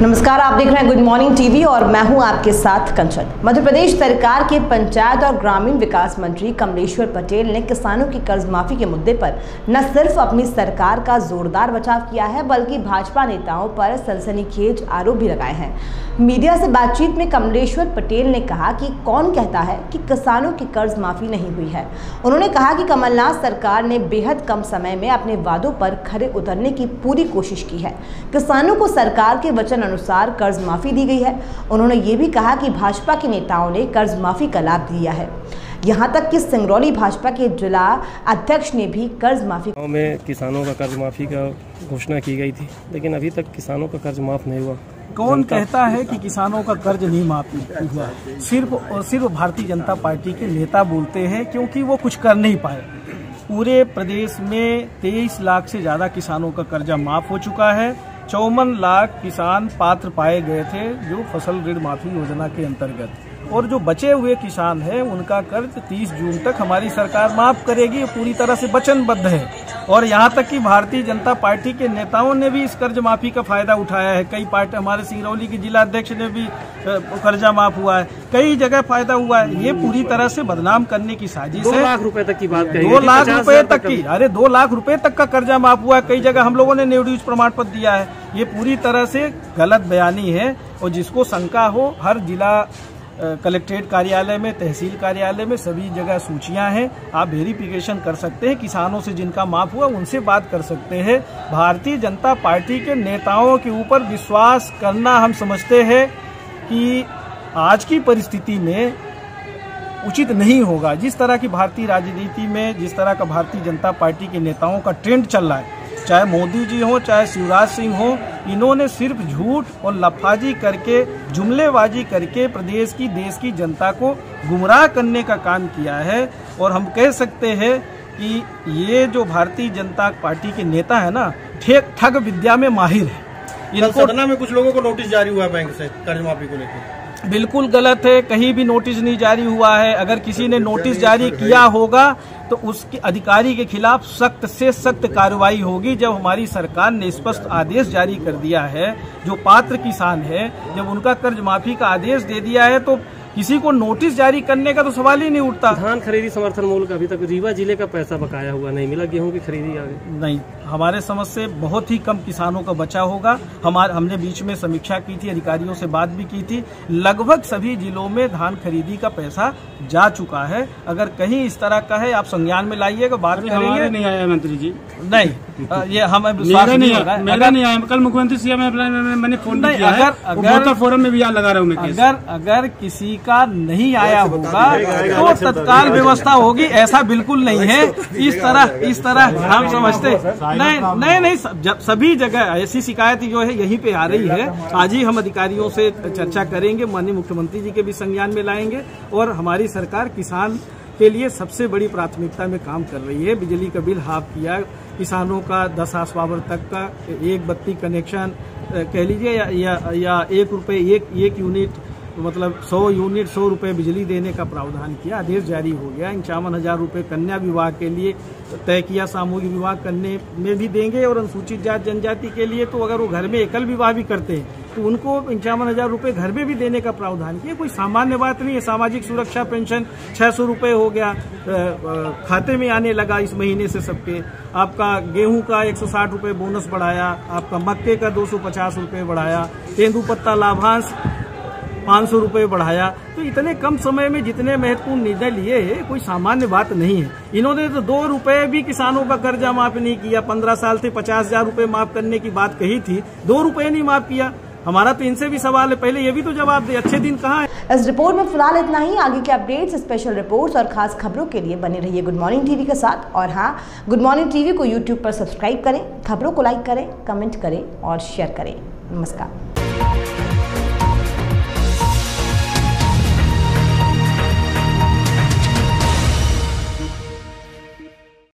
नमस्कार, आप देख रहे हैं गुड मॉर्निंग टीवी और मैं हूं आपके साथ कंचन। मध्य प्रदेश सरकार के पंचायत और ग्रामीण विकास मंत्री कमलेश्वर पटेल ने किसानों की कर्ज माफी के मुद्दे पर न सिर्फ अपनी सरकार का जोरदार बचाव किया है बल्कि भाजपा नेताओं पर सनसनीखेज आरोप भी लगाए हैं। मीडिया से बातचीत में कमलेश्वर पटेल ने कहा कि कौन कहता है कि किसानों की कर्ज माफी नहीं हुई है। उन्होंने कहा कि कमलनाथ सरकार ने बेहद कम समय में अपने वादों पर खरे उतरने की पूरी कोशिश की है। किसानों को सरकार के वचन अनुसार कर्ज माफी दी गई है। उन्होंने ये भी कहा कि भाजपा के नेताओं ने कर्ज माफी का लाभ दिया है। यहाँ तक कि सिंगरौली भाजपा के जिला अध्यक्ष ने भी कर्ज माफी में किसानों का कर्ज माफी का घोषणा की गई थी, लेकिन अभी तक किसानों का कर्ज माफ नहीं हुआ। कौन कहता है कि किसानों का कर्ज नहीं माफ हुआ? सिर्फ और सिर्फ भारतीय जनता पार्टी के नेता बोलते हैं, क्योंकि वो कुछ कर नहीं पाए। पूरे प्रदेश में 23 लाख से ज्यादा किसानों का कर्जा माफ हो चुका है। 54 लाख किसान पात्र पाए गए थे जो फसल ऋण माफी योजना के अंतर्गत, और जो बचे हुए किसान हैं उनका कर्ज 30 जून तक हमारी सरकार माफ करेगी, पूरी तरह से वचनबद्ध है। और यहाँ तक कि भारतीय जनता पार्टी के नेताओं ने भी इस कर्ज माफी का फायदा उठाया है। कई पार्टी, हमारे सिंगरौली के जिला अध्यक्ष ने भी कर्जा माफ हुआ है, कई जगह फायदा हुआ है। ये पूरी तरह से बदनाम करने की साजिश है। 2 लाख रुपए तक की बात कही, 2 लाख रुपए तक की, अरे 2 लाख रुपए तक का कर्जा माफ हुआ है। कई जगह हम लोगों ने न्यूज प्रमाण पत्र दिया है। ये पूरी तरह से गलत बयानी है, और जिसको शंका हो हर जिला कलेक्ट्रेट कार्यालय में, तहसील कार्यालय में, सभी जगह सूचियां हैं। आप वेरिफिकेशन कर सकते हैं। किसानों से जिनका माफ हुआ उनसे बात कर सकते हैं। भारतीय जनता पार्टी के नेताओं के ऊपर विश्वास करना हम समझते हैं कि आज की परिस्थिति में उचित नहीं होगा। जिस तरह की भारतीय राजनीति में, जिस तरह का भारतीय जनता पार्टी के नेताओं का ट्रेंड चल रहा है, चाहे मोदी जी हो चाहे शिवराज सिंह हो, इन्होंने सिर्फ झूठ और लफाजी करके, जुमलेबाजी करके प्रदेश की, देश की जनता को गुमराह करने का काम किया है। और हम कह सकते हैं कि ये जो भारतीय जनता पार्टी के नेता है ना, ठग विद्या में माहिर है। इनको सदना में कुछ लोगों को नोटिस जारी हुआ है बैंक से कर्ज माफी को लेकर। बिल्कुल गलत है, कहीं भी नोटिस नहीं जारी हुआ है। अगर किसी ने नोटिस जारी किया होगा तो उसके अधिकारी के खिलाफ सख्त से सख्त कार्रवाई होगी। जब हमारी सरकार ने स्पष्ट आदेश जारी कर दिया है, जो पात्र किसान है, जब उनका कर्ज माफी का आदेश दे दिया है, तो किसी को नोटिस जारी करने का तो सवाल ही नहीं उठता। धान खरीदी समर्थन मूल्य का अभी तक रीवा जिले का पैसा बकाया हुआ नहीं मिला। गेहूं की खरीदी आगे नहीं, हमारे समझ से बहुत ही कम किसानों का बचा होगा। हमने बीच में समीक्षा की थी, अधिकारियों से बात भी की थी। लगभग सभी जिलों में धान खरीदी का पैसा जा चुका है। अगर कहीं इस तरह का है, आप संज्ञान में लाइएगा, बात करेंगे। नहीं आया मंत्री जी, नहीं, ये हमें विश्वास नहीं होगा। मेरा नहीं आया। कल मुख्यमंत्री सीएम मैंने फोन किया है, अगर फोरम में भी यहाँ लगा रहा हूँ मैं। अगर किसी का नहीं आया होगा तो तत्काल व्यवस्था होगी, ऐसा बिल्कुल नहीं है। इस तरह हम समझते नहीं, सभी जगह ऐसी शिकायत जो है यहीं पे आ रही है। आज ही हम अधिकारियों से चर्चा करेंगे, माननीय मुख्यमंत्री जी के भी संज्ञान में लाएंगे। और हमारी सरकार किसान के लिए सबसे बड़ी प्राथमिकता में काम कर रही है। बिजली का बिल हाफ किया, किसानों का 10 हार्स पावर तक का एक बत्ती कनेक्शन कह लीजिए, या 1 रुपए एक यूनिट, मतलब 100 यूनिट 100 रुपए बिजली देने का प्रावधान किया। आदेश जारी हो गया। 51,000 रुपए कन्या विवाह के लिए तय किया, सामूहिक विवाह करने में भी देंगे। और अनुसूचित जाति जनजाति के लिए तो अगर वो घर में एकल विवाह भी करते हैं तो उनको 51,000 रुपए घर में भी देने का प्रावधान किया। कोई सामान्य बात नहीं है। सामाजिक सुरक्षा पेंशन 600 रुपए हो गया, खाते में आने लगा इस महीने से सबके। आपका गेहूं का 160 रुपए बोनस बढ़ाया, आपका मक्के का 250 रुपए बढ़ाया, तेंदुपत्ता लाभांश 500 रुपए बढ़ाया। तो इतने कम समय में जितने महत्वपूर्ण निर्णय लिए हैं, कोई सामान्य बात नहीं है। इन्होंने तो 2 रुपए भी किसानों का कर्जा माफ नहीं किया। 15 साल से 50,000 रुपए माफ करने की बात कही थी, 2 रुपए नहीं माफ किया। हमारा तो इनसे भी सवाल है, पहले ये भी तो जवाब दे। अच्छे दिन कहाँ है? इस रिपोर्ट में फिलहाल इतना ही। आगे के अपडेट्स, स्पेशल रिपोर्ट्स और खास खबरों के लिए बने रहिए गुड मॉर्निंग टीवी के साथ। और हाँ, गुड मॉर्निंग टीवी को यूट्यूब पर सब्सक्राइब करें, खबरों को लाइक करें, कमेंट करें और शेयर करें। नमस्कार।